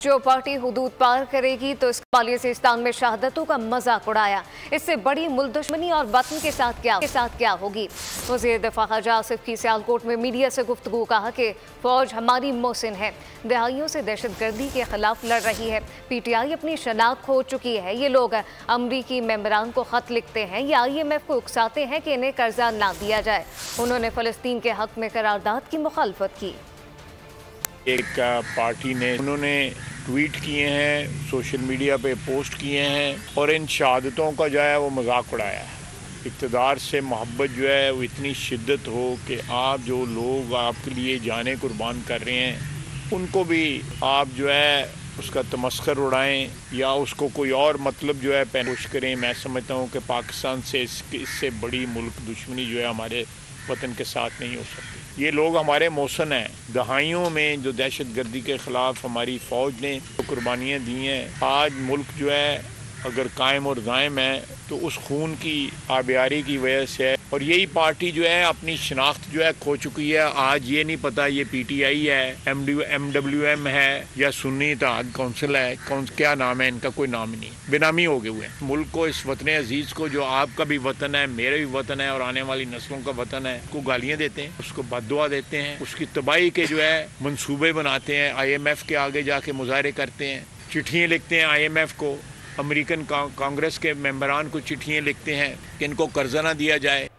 जो पार्टी हुदूद पार करेगी तो इस बालूचिस्तान में शहादतों का मजाक उड़ाया। इससे बड़ी मुल्क दुश्मनी और वतन के साथ क्या होगी। वज़ीर दिफा ख़ाजा आसिफ की सियालकोट में मीडिया से गुफ्तगू कहा कि फौज हमारी मोहसिन है, दहाइयों से दहशतगर्दी के खिलाफ लड़ रही है। PTI अपनी शनाख्त खो चुकी है। ये लोग अमरीकी मेंबरान को खत लिखते हैं या IMF को उकसाते हैं कि इन्हें कर्जा ना दिया जाए। उन्होंने फ़लस्तीन के हक में करारदाद की मुखालफत की। एक पार्टी ने उन्होंने ट्वीट किए हैं, सोशल मीडिया पे पोस्ट किए हैं और इन शहादतों का जो है वो मजाक उड़ाया है। इक़्तिदार से मोहब्बत जो है वो इतनी शिद्दत हो कि आप जो लोग आपके लिए जाने कुर्बान कर रहे हैं उनको भी आप जो है उसका तमस्खर उड़ाएं या उसको कोई और मतलब जो है पेश करें। मैं समझता हूँ कि पाकिस्तान से इससे बड़ी मुल्क दुश्मनी जो है हमारे वतन के साथ नहीं हो सकती। ये लोग हमारे मौसन हैं। दहाइयों में जो दहशतगर्दी के ख़िलाफ़ हमारी फ़ौज ने जो कुर्बानियाँ दी हैं, आज मुल्क जो है अगर कायम और दायम है तो उस खून की आबियारी की वजह से है। और यही पार्टी जो है अपनी शनाख्त जो है खो चुकी है। आज ये नहीं पता ये PTI है, MWM है या सुन्नी इत्तेहाद कौंसिल है, क्या नाम है इनका, कोई नाम ही नहीं, बेनामी हो गए हुए हैं। मुल्क को, इस वतन अजीज़ को जो आपका भी वतन है, मेरे भी वतन है और आने वाली नस्लों का वतन है, को गालियाँ देते हैं, उसको बद्दुआ देते हैं, उसकी तबाही के जो है मनसूबे बनाते हैं, IMF के आगे जाके मुजाहरे करते हैं, चिट्ठियाँ लिखते हैं IMF को, अमेरिकन कांग्रेस के मेंबरान को चिट्ठियाँ लिखते हैं कि इनको कर्जा ना दिया जाए।